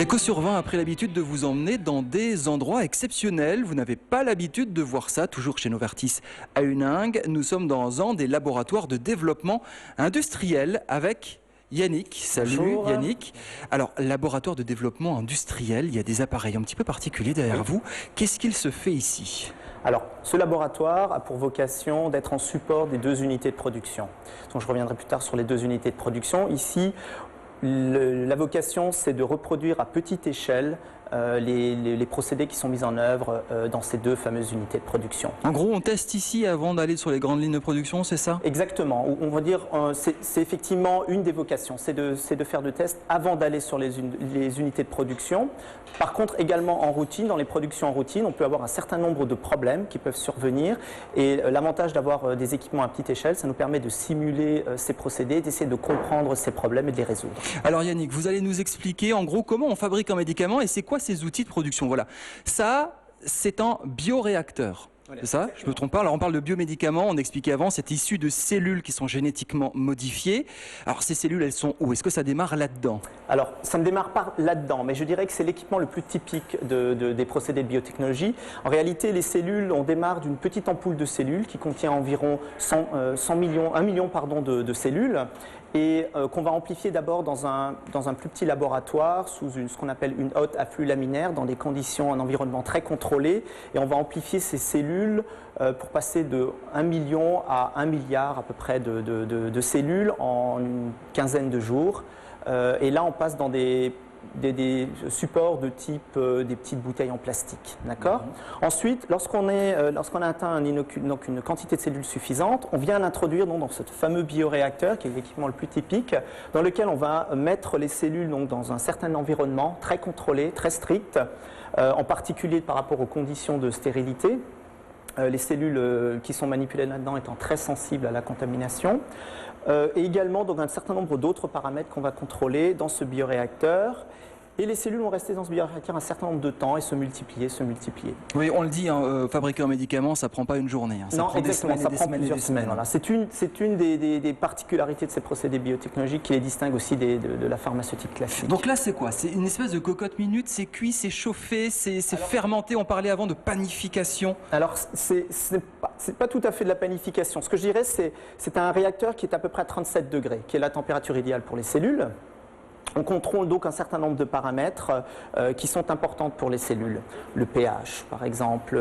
L'éco-sur-vin a pris l'habitude de vous emmener dans des endroits exceptionnels. Vous n'avez pas l'habitude de voir ça, toujours chez Novartis à Huningue. Nous sommes dans un des laboratoires de développement industriel avec Yannick. Salut. Bonjour. Yannick. Alors, laboratoire de développement industriel, il y a des appareils un petit peu particuliers derrière vous. Qu'est-ce qu'il se fait ici ? Alors, ce laboratoire a pour vocation d'être en support des deux unités de production. Donc, je reviendrai plus tard sur les deux unités de production. Ici, la vocation, c'est de reproduire à petite échelle les procédés qui sont mis en œuvre dans ces deux fameuses unités de production. En gros, on teste ici avant d'aller sur les grandes lignes de production, c'est ça ? Exactement. On va dire, c'est effectivement une des vocations, c'est de faire de tests avant d'aller sur les unités de production. Par contre, également en routine, dans les productions en routine, on peut avoir un certain nombre de problèmes qui peuvent survenir. Et l'avantage d'avoir des équipements à petite échelle, ça nous permet de simuler ces procédés, d'essayer de comprendre ces problèmes et de les résoudre. Alors Yannick, vous allez nous expliquer en gros comment on fabrique un médicament et c'est quoi ces outils de production. Voilà, ça c'est un bioréacteur. C'est ça ? Je ne me trompe pas. Alors on parle de biomédicaments, on expliquait avant, c'est issu de cellules qui sont génétiquement modifiées. Alors ces cellules, elles sont où ? Est-ce que ça démarre là-dedans ? Alors ça ne démarre pas là-dedans, mais je dirais que c'est l'équipement le plus typique des procédés de biotechnologie. En réalité, les cellules, on démarre d'une petite ampoule de cellules qui contient environ 1 million de cellules et qu'on va amplifier d'abord dans un plus petit laboratoire sous ce qu'on appelle une hotte à flux laminaire dans des conditions, un environnement très contrôlé, et on va amplifier ces cellules pour passer de 1 million à 1 milliard à peu près de cellules en une quinzaine de jours. Et là, on passe dans des supports de type des petites bouteilles en plastique. D'accord ? Ensuite, lorsqu'on a atteint une quantité de cellules suffisante, on vient l'introduire dans ce fameux bioréacteur, qui est l'équipement le plus typique, dans lequel on va mettre les cellules dans un certain environnement très contrôlé, très strict, en particulier par rapport aux conditions de stérilité. Les cellules qui sont manipulées là-dedans étant très sensibles à la contamination. Et également donc, un certain nombre d'autres paramètres qu'on va contrôler dans ce bioréacteur. Et les cellules vont rester dans ce bioréacteur un certain nombre de temps et se multiplier. Oui, on le dit, hein, fabriquer un médicament, ça ne prend pas une journée. Hein. Non, exactement, ça prend plusieurs semaines. Voilà. C'est une des particularités de ces procédés biotechnologiques qui les distinguent aussi de la pharmaceutique classique. Donc là, c'est quoi? C'est une espèce de cocotte minute, c'est cuit, c'est chauffé, c'est fermenté. On parlait avant de panification. Alors, c'est pas tout à fait de la panification. Ce que je dirais, c'est un réacteur qui est à peu près à 37 degrés, qui est la température idéale pour les cellules. On contrôle donc un certain nombre de paramètres qui sont importants pour les cellules. Le pH, par exemple.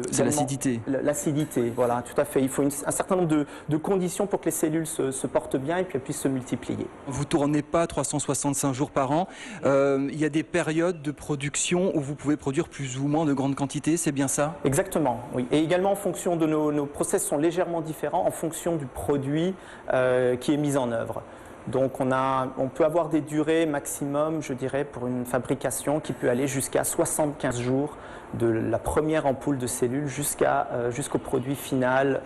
C'est l'acidité. L'acidité, voilà, tout à fait. Il faut un certain nombre de conditions pour que les cellules se portent bien et puis elles puissent se multiplier. Vous ne tournez pas 365 jours par an. Il y a des périodes de production où vous pouvez produire plus ou moins de grandes quantités, c'est bien ça? Exactement, oui. Et également en fonction de nos process sont légèrement différents en fonction du produit qui est mis en œuvre. Donc on peut avoir des durées maximum, je dirais, pour une fabrication qui peut aller jusqu'à 75 jours de la première ampoule de cellules jusqu'au produit final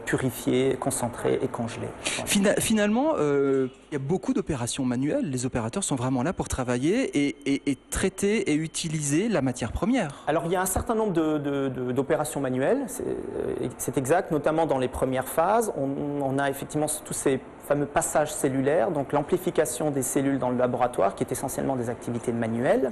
purifié, concentré et congelé. Finalement, il y a beaucoup d'opérations manuelles. Les opérateurs sont vraiment là pour travailler et traiter et utiliser la matière première. Alors il y a un certain nombre d'opérations manuelles, c'est exact, notamment dans les premières phases. On a effectivement tous ces fameux passages cellulaires, donc l'amplification des cellules dans le laboratoire, qui est essentiellement des activités manuelles.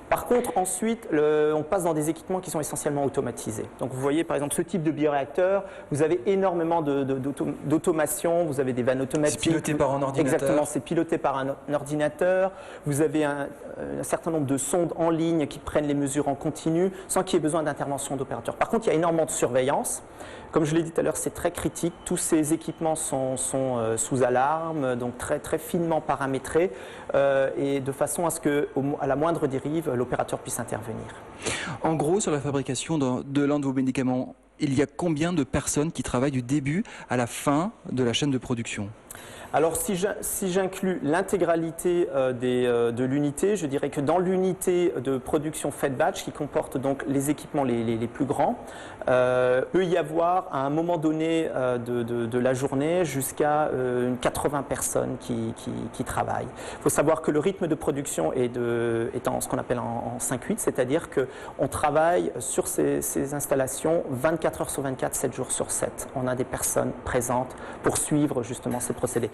Par contre, ensuite, on passe dans des équipements qui sont essentiellement automatisés. Donc vous voyez par exemple ce type de bioréacteur, vous avez énormément d'automation, vous avez des vannes automatiques. C'est piloté par un ordinateur. Exactement, c'est piloté par un ordinateur. Vous avez un certain nombre de sondes en ligne qui prennent les mesures en continu sans qu'il y ait besoin d'intervention d'opérateurs. Par contre, il y a énormément de surveillance. Comme je l'ai dit tout à l'heure, c'est très critique. Tous ces équipements sont sous alarme, donc très, très finement paramétrés et de façon à ce qu'à la moindre dérive, l'opérateur puisse intervenir. En gros, sur la fabrication de l'un de vos médicaments, il y a combien de personnes qui travaillent du début à la fin de la chaîne de production ? Alors si j'inclus l'intégralité de l'unité, je dirais que dans l'unité de production fed batch, qui comporte donc les équipements les plus grands, peut y avoir à un moment donné de la journée jusqu'à 80 personnes qui travaillent. Il faut savoir que le rythme de production est en ce qu'on appelle en 5-8, c'est-à-dire qu'on travaille sur ces installations 24 heures sur 24, 7 jours sur 7. On a des personnes présentes pour suivre justement ces procédés.